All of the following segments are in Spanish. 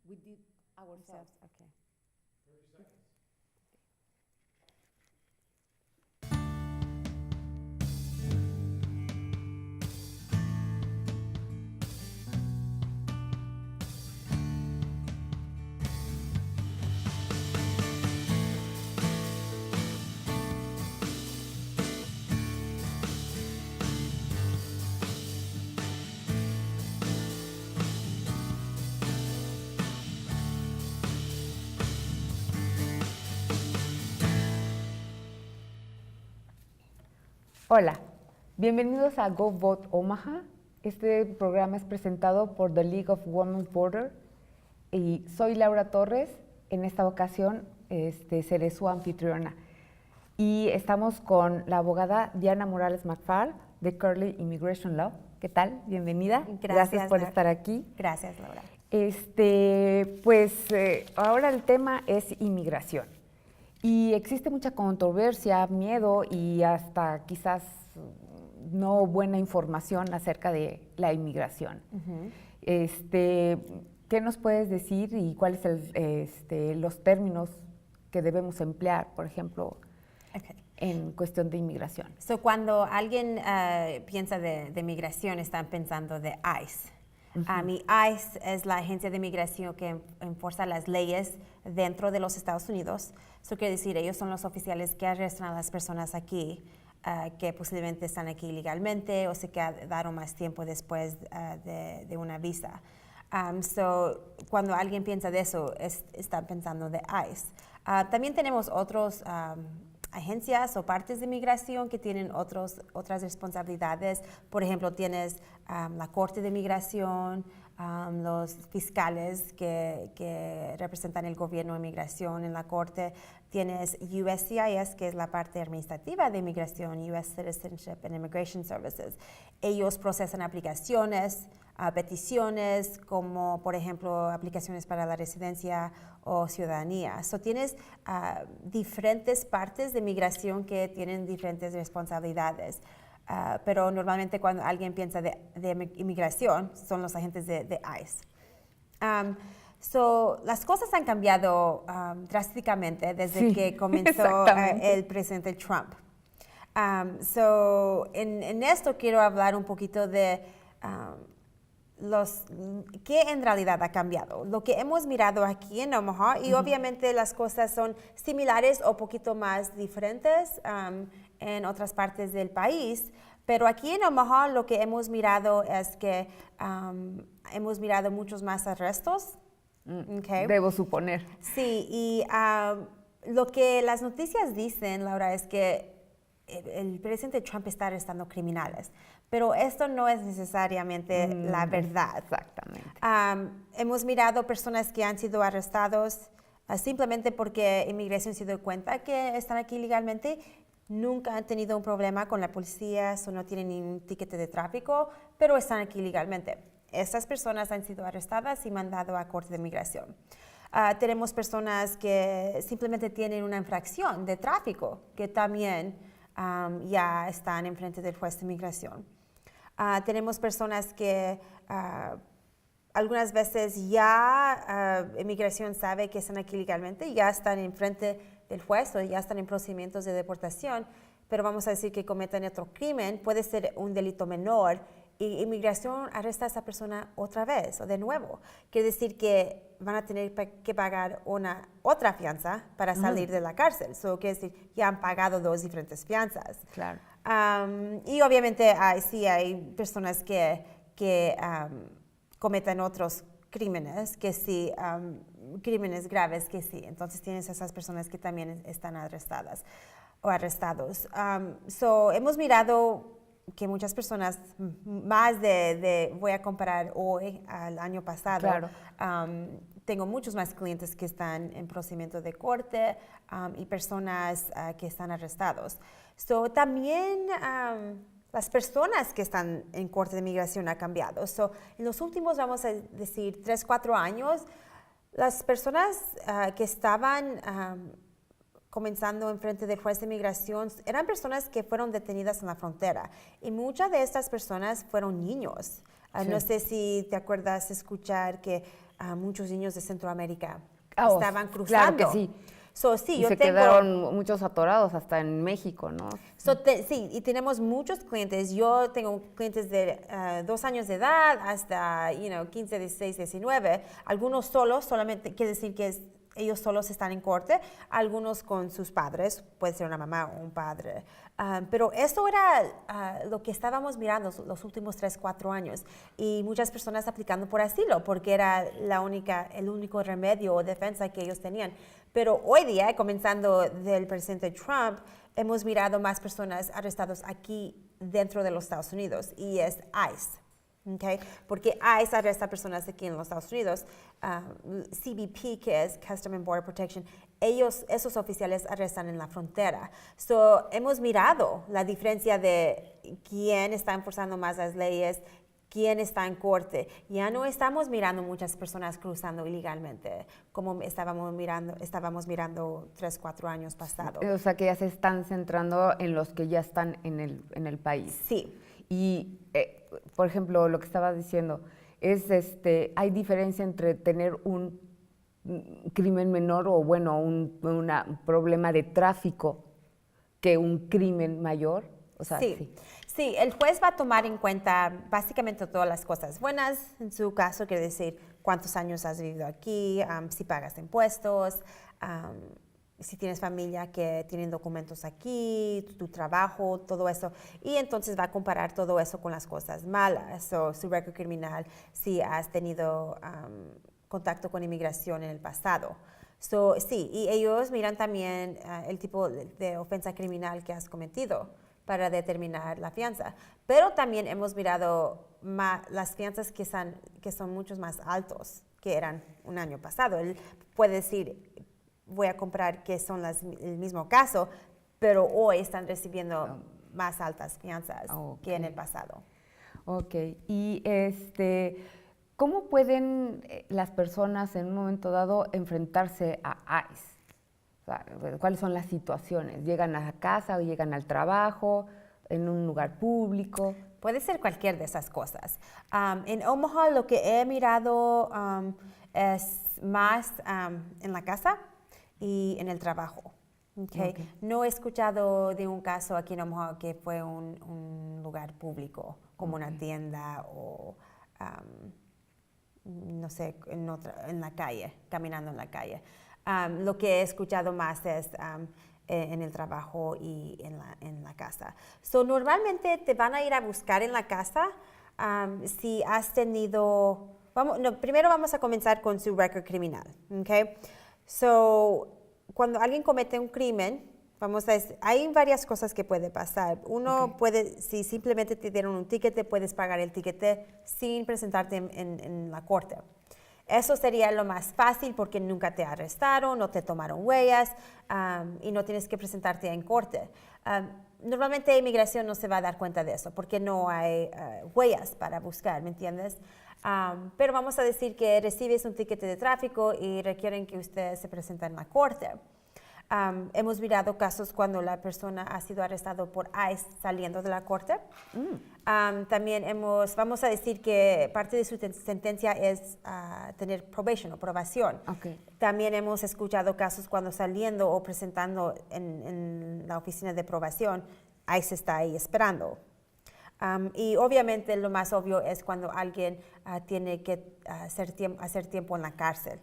We did ourselves. Okay. Hola, bienvenidos a Go Vote Omaha. Este programa es presentado por The League of Women Voters y soy Laura Torres. En esta ocasión seré su anfitriona. Y estamos con la abogada Diana Morales McFall de Curley Immigration Law. ¿Qué tal? Bienvenida. Gracias por estar aquí. Gracias, Laura. Ahora el tema es inmigración. Y existe mucha controversia, miedo y hasta quizás no buena información acerca de la inmigración. Uh-huh. ¿Qué nos puedes decir y cuáles son los términos que debemos emplear, por ejemplo, en cuestión de inmigración? Cuando alguien piensa de migración, están pensando de ICE. Uh-huh. Y ICE es la agencia de migración que enforza las leyes dentro de los Estados Unidos. Eso quiere decir, ellos son los oficiales que arrestan a las personas aquí, que posiblemente están aquí ilegalmente o se quedaron más tiempo después de una visa. Cuando alguien piensa de eso, están pensando de ICE. También tenemos otros agencias o partes de migración que tienen otras responsabilidades. Por ejemplo, tienes la Corte de Migración, los fiscales que representan el gobierno de migración en la Corte. Tienes USCIS, que es la parte administrativa de migración, US Citizenship and Immigration Services. Ellos procesan aplicaciones, peticiones, como por ejemplo aplicaciones para la residencia o ciudadanía. Tienes diferentes partes de migración que tienen diferentes responsabilidades. Pero normalmente cuando alguien piensa de inmigración, son los agentes de ICE. Las cosas han cambiado drásticamente desde que comenzó el presidente Trump. En esto quiero hablar un poquito de qué en realidad ha cambiado. Lo que hemos mirado aquí en Omaha, y obviamente las cosas son similares o un poquito más diferentes en otras partes del país, pero aquí en Omaha lo que hemos mirado es que hemos mirado muchos más arrestos. Okay. Debo suponer. Sí, y lo que las noticias dicen, Laura, es que el presidente Trump está arrestando criminales, pero esto no es necesariamente la verdad. Exactamente. Hemos mirado personas que han sido arrestados simplemente porque inmigración se dio cuenta que están aquí ilegalmente, nunca han tenido un problema con la policía, no tienen ni un ticket de tráfico, pero están aquí ilegalmente. Estas personas han sido arrestadas y mandadas a Corte de Migración. Tenemos personas que simplemente tienen una infracción de tráfico, que también ya están enfrente del juez de migración. Tenemos personas que algunas veces ya inmigración sabe que están aquí legalmente y ya están enfrente del juez o ya están en procedimientos de deportación, pero vamos a decir que cometen otro crimen, puede ser un delito menor, y inmigración arresta a esa persona otra vez o de nuevo. Quiere decir que van a tener que pagar otra fianza para salir de la cárcel. Quiere decir, ya han pagado dos diferentes fianzas. Claro. Y obviamente sí hay personas que cometen otros crímenes, que sí, crímenes graves que sí. Entonces tienes esas personas que también están arrestadas o arrestados. Hemos mirado que muchas personas, más voy a comparar hoy al año pasado, claro. Tengo muchos más clientes que están en procedimiento de corte y personas que están arrestados. También las personas que están en corte de migración han cambiado. En los últimos, vamos a decir, 3, 4 años, las personas que estaban comenzando en frente del juez de migración, eran personas que fueron detenidas en la frontera y muchas de estas personas fueron niños. Sí. No sé si te acuerdas escuchar que muchos niños de Centroamérica Ah, estaban claro cruzando. que sí. Sí, Y yo se tengo, quedaron muchos atorados hasta en México, ¿no? sí, y tenemos muchos clientes. Yo tengo clientes de 2 años de edad hasta 15, 16, 19. Algunos solos, solamente quiere decir que ellos solos están en corte. Algunos con sus padres, puede ser una mamá o un padre. Pero eso era lo que estábamos mirando los últimos 3, 4 años. Y muchas personas aplicando por asilo, porque era el único remedio o defensa que ellos tenían. Pero hoy día, comenzando del presidente Trump, hemos mirado más personas arrestadas aquí dentro de los Estados Unidos, y es ICE. Okay? Porque ICE arresta personas aquí en los Estados Unidos. CBP, que es Customs and Border Protection, esos oficiales arrestan en la frontera. Hemos mirado la diferencia de quién está enforzando más las leyes, quién está en corte. Ya no estamos mirando muchas personas cruzando ilegalmente, como estábamos mirando 3, 4 años pasados. O sea, que ya se están centrando en los que ya están en el país. Sí. Y, por ejemplo, lo que estaba diciendo es, hay diferencia entre tener un crimen menor o, bueno, un problema de tráfico que un crimen mayor. O sea, sí, el juez va a tomar en cuenta básicamente todas las cosas buenas. En su caso, quiere decir cuántos años has vivido aquí, si pagas impuestos, si tienes familia que tienen documentos aquí, tu trabajo, todo eso. Y entonces va a comparar todo eso con las cosas malas, su récord criminal, si has tenido contacto con inmigración en el pasado. Sí, y ellos miran también el tipo de ofensa criminal que has cometido para determinar la fianza. Pero también hemos mirado las fianzas que son muchos más altos que eran un año pasado. Él puede decir, voy a comprar que son el mismo caso, pero hoy están recibiendo más altas fianzas que en el pasado. Ok, y ¿cómo pueden las personas en un momento dado enfrentarse a ICE? O sea, ¿cuáles son las situaciones? ¿Llegan a casa o llegan al trabajo, en un lugar público? Puede ser cualquier de esas cosas. En Omaha lo que he mirado es más en la casa y en el trabajo. Okay. No he escuchado de un caso aquí en Omaha que fue un lugar público, como una tienda o, no sé, en la calle, caminando en la calle. Lo que he escuchado más es en el trabajo y en la casa. Normalmente te van a ir a buscar en la casa si has tenido... primero vamos a comenzar con su récord criminal. Okay? Cuando alguien comete un crimen, hay varias cosas que puede pasar. Uno puede, si simplemente te dieron un ticket, puedes pagar el ticket sin presentarte en la corte. Eso sería lo más fácil porque nunca te arrestaron, no te tomaron huellas y no tienes que presentarte en corte. Normalmente inmigración no se va a dar cuenta de eso porque no hay huellas para buscar, ¿me entiendes? Pero vamos a decir que recibes un ticket de tráfico y requieren que usted se presente en la corte. Hemos mirado casos cuando la persona ha sido arrestada por ICE saliendo de la corte. También vamos a decir que parte de su sentencia es tener probation o probación. Okay. También hemos escuchado casos cuando saliendo o presentando en la oficina de probación, ICE está ahí esperando. Y obviamente lo más obvio es cuando alguien tiene que hacer tiempo en la cárcel.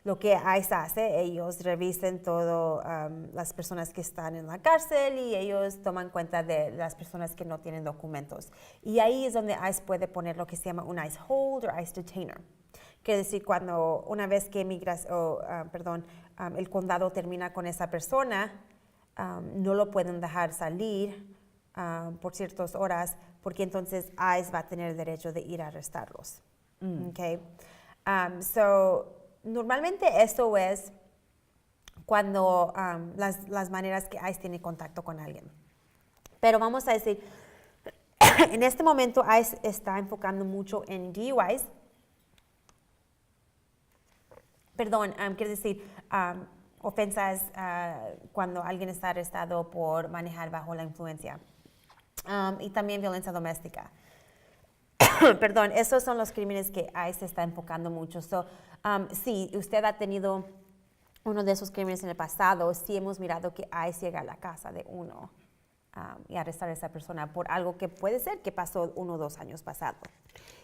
Lo que ICE hace, ellos revisen todo las personas que están en la cárcel y ellos toman cuenta de las personas que no tienen documentos. Y ahí es donde ICE puede poner lo que se llama un ICE hold o ICE detainer. Quiere decir, cuando una vez que el condado termina con esa persona, no lo pueden dejar salir por ciertas horas, porque entonces ICE va a tener el derecho de ir a arrestarlos. Okay? Normalmente eso es cuando las maneras que ICE tiene contacto con alguien. Pero vamos a decir, en este momento ICE está enfocando mucho en DUIs. Perdón, quiere decir ofensas cuando alguien está arrestado por manejar bajo la influencia. Y también violencia doméstica. Perdón, esos son los crímenes que ICE está enfocando mucho. Si usted ha tenido uno de esos crímenes en el pasado, sí hemos mirado que ICE llega a la casa de uno y arrestar a esa persona por algo que puede ser que pasó 1 o 2 años pasado.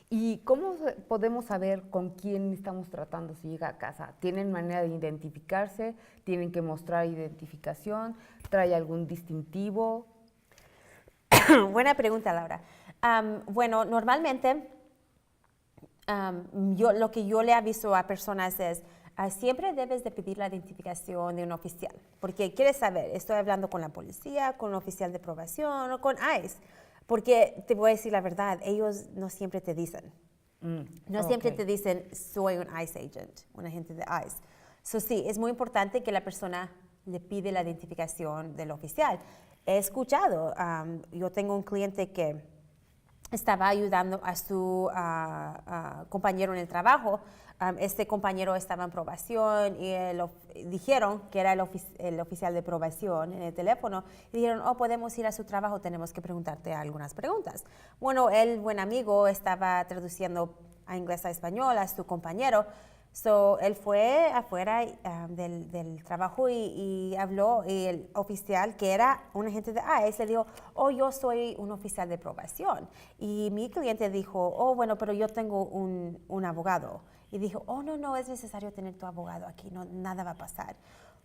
¿Y cómo podemos saber con quién estamos tratando si llega a casa? ¿Tienen manera de identificarse? ¿Tienen que mostrar identificación? ¿Trae algún distintivo? Buena pregunta, Laura. Bueno, normalmente lo que yo le aviso a personas es siempre debes de pedir la identificación de un oficial, porque quieres saber, estoy hablando con la policía, con un oficial de probación o con ICE, porque te voy a decir la verdad, ellos no siempre te dicen. No siempre te dicen, soy un ICE agent, un agente de ICE. So, sí, es muy importante que la persona le pide la identificación del oficial. He escuchado, yo tengo un cliente que estaba ayudando a su compañero en el trabajo. Este compañero estaba en probación y dijeron que era el oficial de probación en el teléfono. Y dijeron, podemos ir a su trabajo, tenemos que preguntarte algunas preguntas. Bueno, el buen amigo estaba traduciendo a inglés a español a su compañero. So, él fue afuera del trabajo y habló, y el oficial, que era un agente de ICE, le dijo, yo soy un oficial de probación. Y mi cliente dijo, bueno, pero yo tengo un abogado. Y dijo, no es necesario tener tu abogado aquí, nada va a pasar.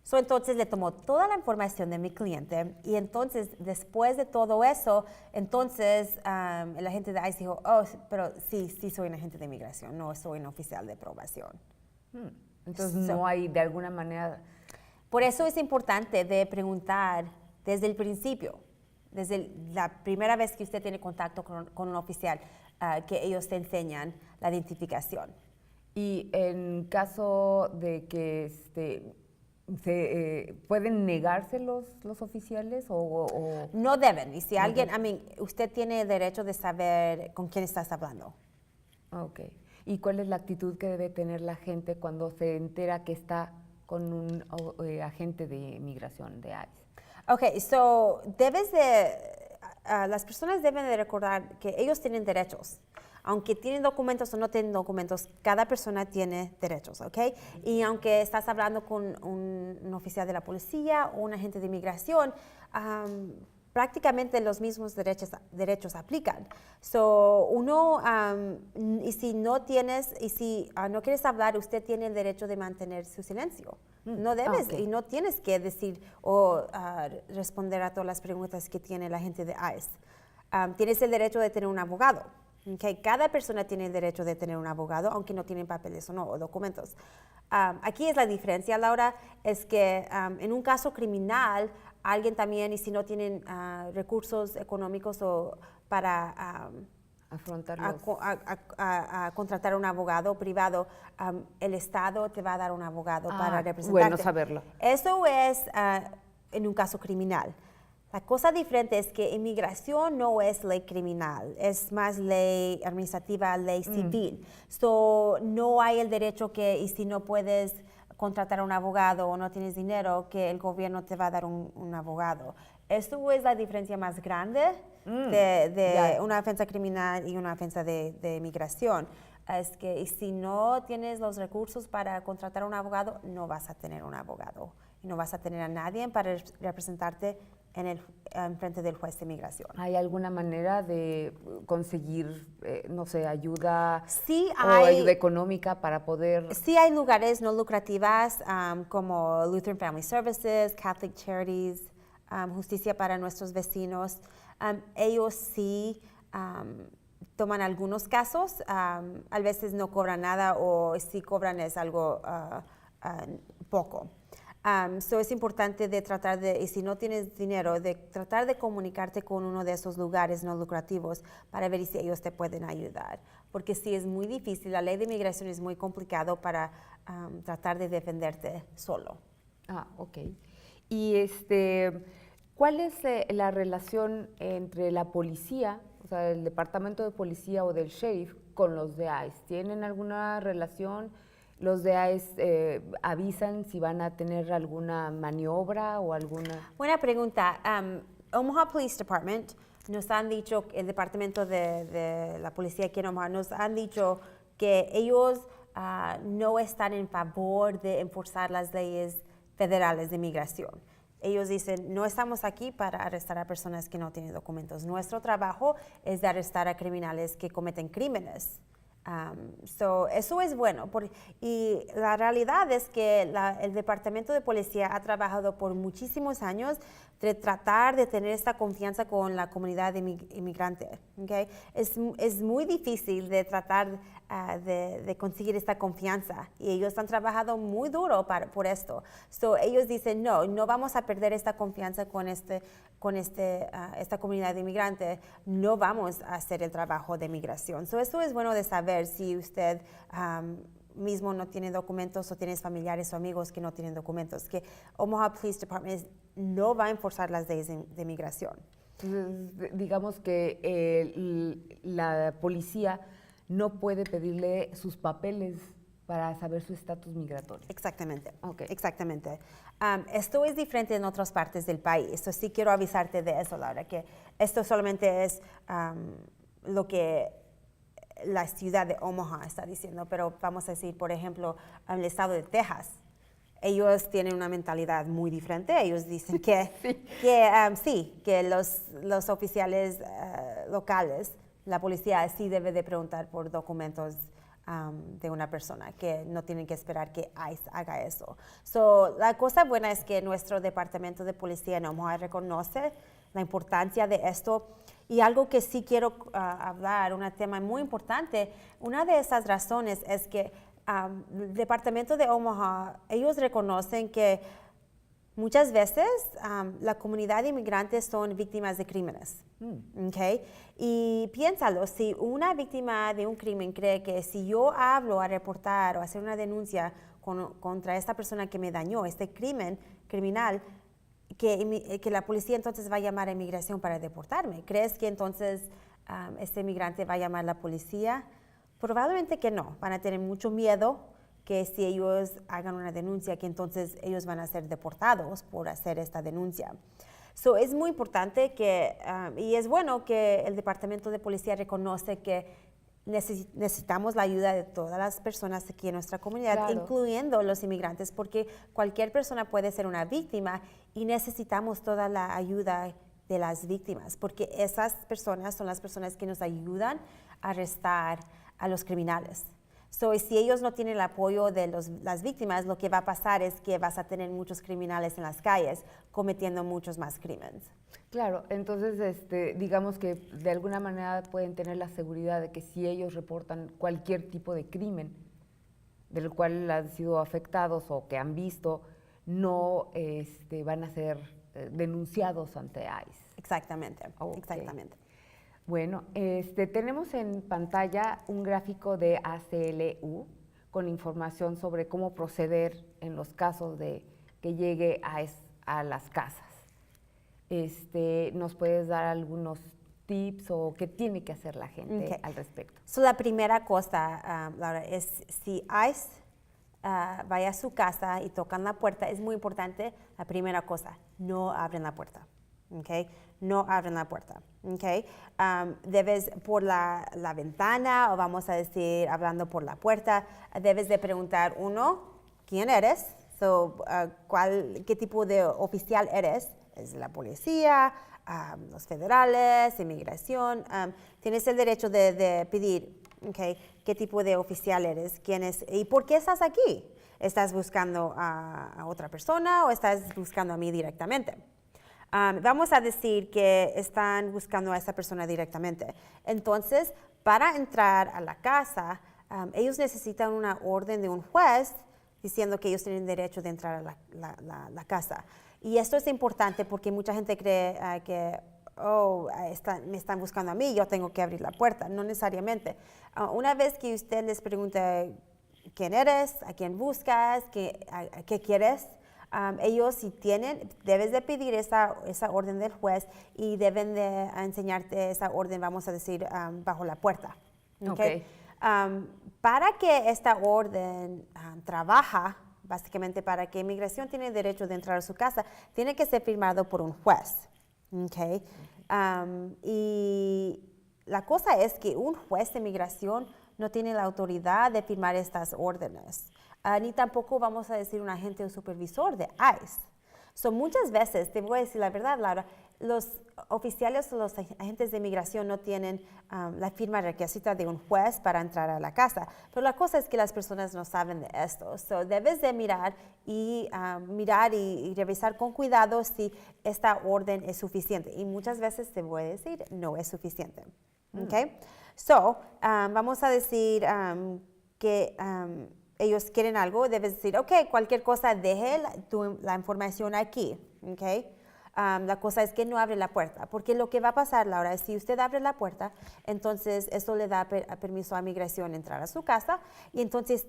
So, entonces le tomó toda la información de mi cliente y entonces después de todo eso, entonces el agente de ICE dijo, pero sí soy un agente de inmigración, no soy un oficial de probación. Entonces no hay de alguna manera... Por eso es importante de preguntar desde el principio, desde la primera vez que usted tiene contacto con un oficial, que ellos te enseñan la identificación. Y en caso de que ¿pueden negarse los oficiales o...? No deben. Y si usted tiene derecho de saber con quién estás hablando. Ok. ¿Y cuál es la actitud que debe tener la gente cuando se entera que está con un agente de inmigración, de ICE? Ok, las personas deben de recordar que ellos tienen derechos. Aunque tienen documentos o no tienen documentos, cada persona tiene derechos, ¿ok? Y aunque estás hablando con un oficial de la policía o un agente de inmigración, prácticamente los mismos derechos aplican. Y si no quieres hablar, usted tiene el derecho de mantener su silencio. No debes y no tienes que decir o responder a todas las preguntas que tiene la gente de ICE. Tienes el derecho de tener un abogado. Okay. Cada persona tiene el derecho de tener un abogado, aunque no tienen papeles o documentos. Aquí es la diferencia, Laura, es que en un caso criminal, alguien también, y si no tienen recursos económicos para contratar un abogado privado, el Estado te va a dar un abogado para representarte. Bueno saberlo. Eso es en un caso criminal. La cosa diferente es que inmigración no es ley criminal, es más ley administrativa, ley civil. No hay el derecho y si no puedes contratar a un abogado o no tienes dinero, que el gobierno te va a dar un abogado. Eso es la diferencia más grande de una ofensa criminal y una ofensa de inmigración. Es que si no tienes los recursos para contratar a un abogado, no vas a tener un abogado. Y no vas a tener a nadie para representarte en frente del juez de inmigración. ¿Hay alguna manera de conseguir, ayuda ayuda económica para poder...? Sí hay lugares no lucrativas como Lutheran Family Services, Catholic Charities, Justicia para Nuestros Vecinos. Ellos sí toman algunos casos, a veces no cobran nada o si cobran es algo poco. Es importante y si no tienes dinero, de tratar de comunicarte con uno de esos lugares no lucrativos para ver si ellos te pueden ayudar. Porque sí es muy difícil, la ley de inmigración es muy complicado para tratar de defenderte solo. Ok. Y ¿cuál es la relación entre la policía, o sea, el departamento de policía o del sheriff, con los de ICE? ¿Tienen alguna relación? ¿Los de ICE avisan si van a tener alguna maniobra o alguna...? Buena pregunta. Omaha Police Department nos han dicho, el departamento de la policía aquí en Omaha, nos han dicho que ellos no están en favor de enforzar las leyes federales de migración. Ellos dicen, no estamos aquí para arrestar a personas que no tienen documentos. Nuestro trabajo es de arrestar a criminales que cometen crímenes. Eso es bueno. Y la realidad es que el Departamento de Policía ha trabajado por muchísimos años de tratar de tener esta confianza con la comunidad inmigrante. ¿Okay? Es muy difícil de tratar de conseguir esta confianza y ellos han trabajado muy duro por esto. Ellos dicen, no vamos a perder esta confianza con esta comunidad inmigrante, no vamos a hacer el trabajo de migración. Eso es bueno de saber si usted mismo no tiene documentos o tienes familiares o amigos que no tienen documentos, que Omaha Police Department no va a enforzar las leyes de migración. Entonces, digamos que la policía no puede pedirle sus papeles para saber su estatus migratorio. Exactamente. Okay. Exactamente. Esto es diferente en otras partes del país. Esto sí quiero avisarte de eso, Laura, que esto solamente es lo que la ciudad de Omaha está diciendo, pero vamos a decir, por ejemplo, en el estado de Texas, ellos tienen una mentalidad muy diferente. Ellos dicen que, que los oficiales locales, la policía sí debe de preguntar por documentos de una persona, que no tienen que esperar que ICE haga eso. La cosa buena es que nuestro departamento de policía en Omaha reconoce la importancia de esto. Y algo que sí quiero hablar, un tema muy importante, una de esas razones es que el departamento de Omaha, ellos reconocen que muchas veces la comunidad de inmigrantes son víctimas de crímenes. ¿Okay? Y piénsalo, si una víctima de un crimen cree que si yo hablo a reportar o hacer una denuncia contra esta persona que me dañó, este criminal, que la policía entonces va a llamar a inmigración para deportarme. ¿Crees que entonces este inmigrante va a llamar a la policía? Probablemente que no. Van a tener mucho miedo que si ellos hagan una denuncia, que entonces ellos van a ser deportados por hacer esta denuncia. Es muy importante y es bueno que el Departamento de Policía reconoce que necesitamos la ayuda de todas las personas aquí en nuestra comunidad, claro, incluyendo los inmigrantes, porque cualquier persona puede ser una víctima y necesitamos toda la ayuda de las víctimas, porque esas personas son las personas que nos ayudan a arrestar a los criminales. Si ellos no tienen el apoyo de las víctimas, lo que va a pasar es que vas a tener muchos criminales en las calles cometiendo muchos más crímenes. Claro, entonces digamos que de alguna manera pueden tener la seguridad de que si ellos reportan cualquier tipo de crimen del cual han sido afectados o que han visto, no van a ser denunciados ante ICE. Exactamente, Okay. Exactamente. Bueno, tenemos en pantalla un gráfico de ACLU con información sobre cómo proceder en los casos de que llegue a las casas. ¿Nos puedes dar algunos tips o qué tiene que hacer la gente al respecto? La primera cosa, Laura, es si ICE vaya a su casa y tocan la puerta, es muy importante, la primera cosa, no abren la puerta. Okay? No abren la puerta. Okay? Debes por la ventana, o vamos a decir hablando por la puerta, debes de preguntar ¿quién eres? ¿Qué tipo de oficial eres? ¿Es la policía, los federales, inmigración? Tienes el derecho de pedir, okay, qué tipo de oficial eres, quién es y por qué estás aquí. ¿Estás buscando a otra persona o estás buscando a mí directamente? Vamos a decir que están buscando a esa persona directamente. Entonces, para entrar a la casa, ellos necesitan una orden de un juez diciendo que ellos tienen derecho de entrar a la casa. Y esto es importante porque mucha gente cree que me están buscando a mí, yo tengo que abrir la puerta. No necesariamente. Una vez que usted les pregunta quién eres, a quién buscas, qué quieres, ellos si debes de pedir esa orden del juez y deben de enseñarte esa orden, vamos a decir, bajo la puerta. ¿Okay? Para que esta orden trabaja, básicamente para que inmigración tiene derecho de entrar a su casa, tiene que ser firmado por un juez. Y la cosa es que un juez de inmigración no tiene la autoridad de firmar estas órdenes. Ni tampoco vamos a decir un agente o supervisor de ICE. So, muchas veces, te voy a decir la verdad, Laura, los oficiales o los agentes de inmigración no tienen la firma requisita de un juez para entrar a la casa. Pero la cosa es que las personas no saben de esto. So, debes de mirar y revisar con cuidado si esta orden es suficiente. Y muchas veces te voy a decir, no es suficiente. Okay? So, vamos a decir que ellos quieren algo, debes decir, ok, cualquier cosa, deje la información aquí, ok. La cosa es que no abre la puerta, porque lo que va a pasar, Laura, es si usted abre la puerta, entonces eso le da permiso a migración entrar a su casa y entonces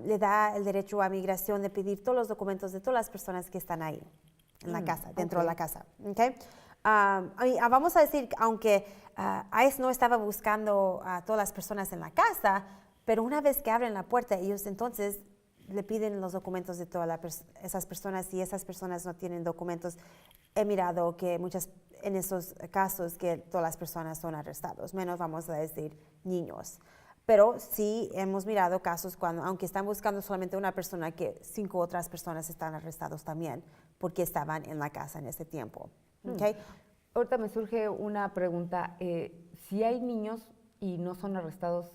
le da el derecho a migración de pedir todos los documentos de todas las personas que están ahí, en la casa, dentro de la casa, ok. Vamos a decir, aunque ICE no estaba buscando a todas las personas en la casa, pero una vez que abren la puerta, ellos entonces le piden los documentos de todas esas personas y esas personas no tienen documentos. He mirado que en esos casos que todas las personas son arrestados, menos vamos a decir niños. Pero sí hemos mirado casos cuando, aunque están buscando solamente una persona, que 5 otras personas están arrestados también porque estaban en la casa en ese tiempo. ¿Okay? Ahorita me surge una pregunta. Si hay niños y no son arrestados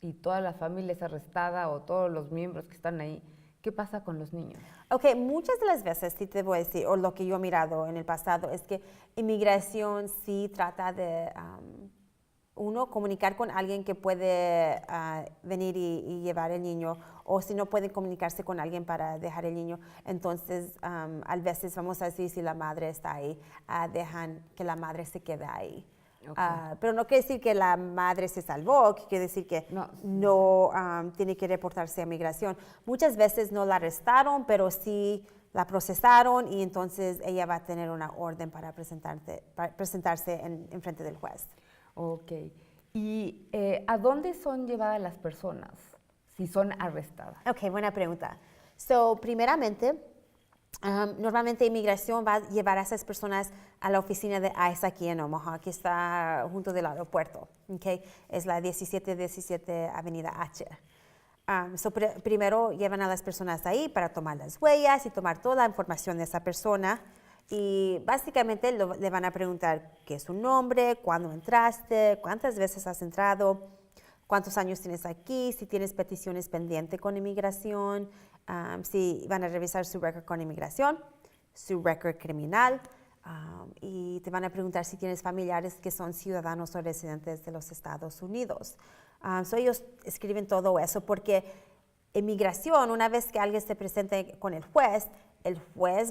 y toda la familia es arrestada o todos los miembros que están ahí, ¿qué pasa con los niños? Ok, muchas de las veces, sí te voy a decir, o lo que yo he mirado en el pasado, es que inmigración sí trata de, comunicar con alguien que puede venir y llevar el niño, o si no pueden comunicarse con alguien para dejar el niño, entonces a veces, vamos a decir, si la madre está ahí, dejan que la madre se quede ahí. Okay. Pero no quiere decir que la madre se salvó, quiere decir que no tiene que reportarse a migración. Muchas veces no la arrestaron, pero sí la procesaron y entonces ella va a tener una orden para presentarse en frente del juez. Ok. ¿Y a dónde son llevadas las personas si son arrestadas? Ok, buena pregunta. So, primeramente, normalmente inmigración va a llevar a esas personas a la oficina de ICE aquí en Omaha, que está junto del aeropuerto, okay? Es la 1717 Avenida H. Primero llevan a las personas ahí para tomar las huellas y tomar toda la información de esa persona y básicamente le van a preguntar qué es su nombre, cuándo entraste, cuántas veces has entrado, cuántos años tienes aquí, si tienes peticiones pendientes con inmigración, si van a revisar su récord con inmigración, su récord criminal, y te van a preguntar si tienes familiares que son ciudadanos o residentes de los Estados Unidos. Ellos escriben todo eso porque inmigración, una vez que alguien se presente con el juez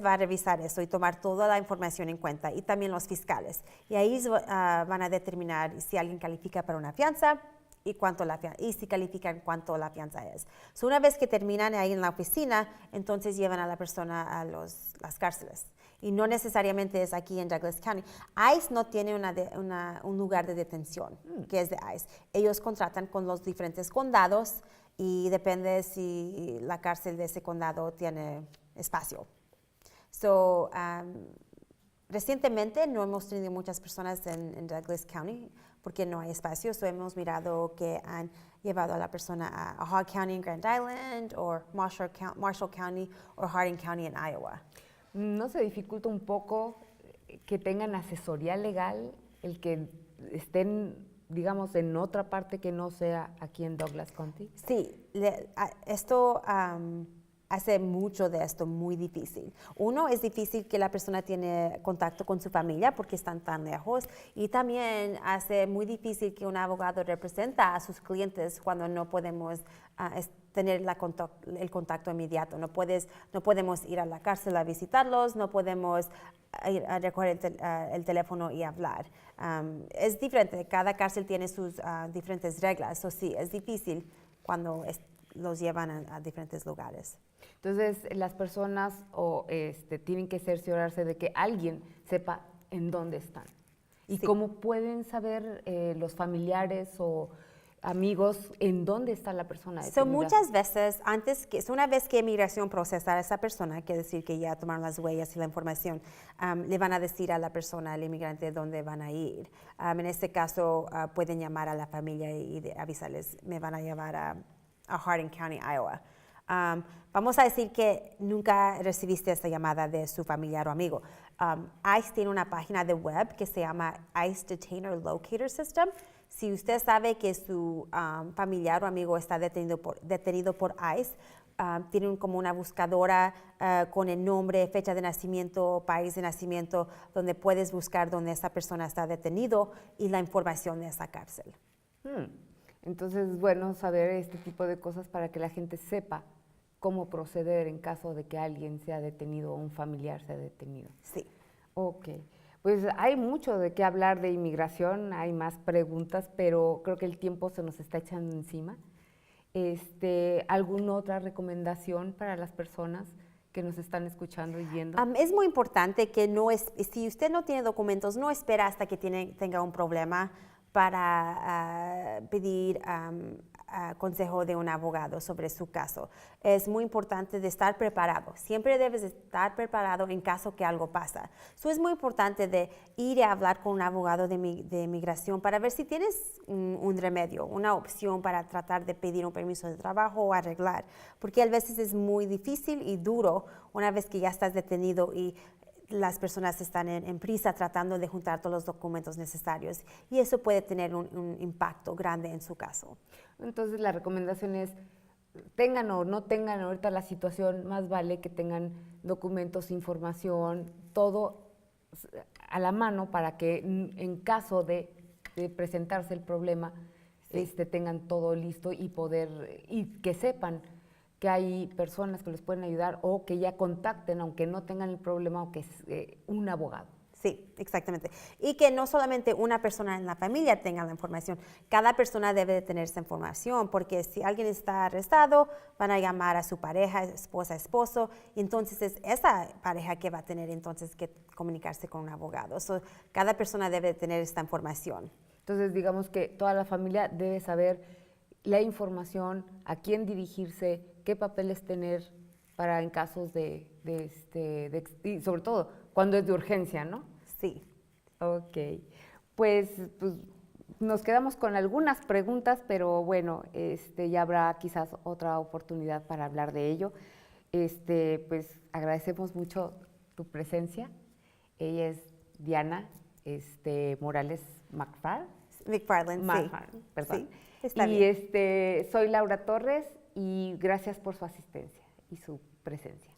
va a revisar eso y tomar toda la información en cuenta, y también los fiscales. Y ahí van a determinar si alguien califica para una fianza, y si califican cuánto la fianza es. Una vez que terminan ahí en la oficina, entonces llevan a la persona a las cárceles. Y no necesariamente es aquí en Douglas County. ICE no tiene un lugar de detención, que es de ICE. Ellos contratan con los diferentes condados y depende si la cárcel de ese condado tiene espacio. Recientemente no hemos tenido muchas personas en Douglas County porque no hay espacio. Hemos mirado que han llevado a la persona a Hogg County en Grand Island, o Marshall County, o Hardin County en Iowa. ¿No se dificulta un poco que tengan asesoría legal, el que estén, digamos, en otra parte que no sea aquí en Douglas County? Sí, esto hace mucho de esto muy difícil. Uno, es difícil que la persona tiene contacto con su familia porque están tan lejos, y también hace muy difícil que un abogado representa a sus clientes cuando no podemos tener el contacto inmediato. No podemos ir a la cárcel a visitarlos, no podemos ir a recoger el teléfono y hablar. Es diferente, cada cárcel tiene sus diferentes reglas, sí, es difícil cuando los llevan a diferentes lugares. Entonces, las personas tienen que cerciorarse de que alguien sepa en dónde están. ¿Y cómo pueden saber los familiares o amigos, ¿en dónde está la persona detenida? Muchas veces, una vez que Migración procesa a esa persona, quiere decir que ya tomaron las huellas y la información, le van a decir a la persona, al inmigrante, dónde van a ir. En este caso, pueden llamar a la familia y avisarles, me van a llevar a Hardin County, Iowa. Vamos a decir que nunca recibiste esta llamada de su familiar o amigo. ICE tiene una página de web que se llama ICE Detainer Locator System. Si usted sabe que su familiar o amigo está detenido por ICE, tienen como una buscadora con el nombre, fecha de nacimiento, país de nacimiento, donde puedes buscar dónde esa persona está detenido y la información de esa cárcel. Entonces es bueno saber este tipo de cosas para que la gente sepa cómo proceder en caso de que alguien sea detenido o un familiar sea detenido. Sí. Ok. Pues hay mucho de qué hablar de inmigración, hay más preguntas, pero creo que el tiempo se nos está echando encima. ¿Alguna otra recomendación para las personas que nos están escuchando y viendo? Es muy importante que si usted no tiene documentos, no espera hasta que tenga un problema para pedir consejo de un abogado sobre su caso. Es muy importante de estar preparado. Siempre debes estar preparado en caso que algo pasa. Es muy importante de ir a hablar con un abogado de migración para ver si tienes un remedio, una opción para tratar de pedir un permiso de trabajo o arreglar. Porque a veces es muy difícil y duro una vez que ya estás detenido y las personas están en prisa tratando de juntar todos los documentos necesarios y eso puede tener un impacto grande en su caso. Entonces la recomendación es, tengan o no tengan ahorita la situación, más vale que tengan documentos, información, todo a la mano para que en caso de presentarse el problema, tengan todo listo y que sepan que hay personas que les pueden ayudar o que ya contacten, aunque no tengan el problema, o que es un abogado. Sí, exactamente. Y que no solamente una persona en la familia tenga la información, cada persona debe de tener esa información, porque si alguien está arrestado, van a llamar a su pareja, esposa, esposo, y entonces es esa pareja que va a tener entonces que comunicarse con un abogado. Cada persona debe de tener esta información. Entonces, digamos que toda la familia debe saber la información, a quién dirigirse, qué papeles tener para en casos y sobre todo cuando es de urgencia, ¿no? Sí. Ok, pues nos quedamos con algunas preguntas, pero bueno, ya habrá quizás otra oportunidad para hablar de ello. Pues agradecemos mucho tu presencia. Ella es Diana Morales McFarland, sí. Perdón. Sí, está bien. Soy Laura Torres y gracias por su asistencia y su presencia.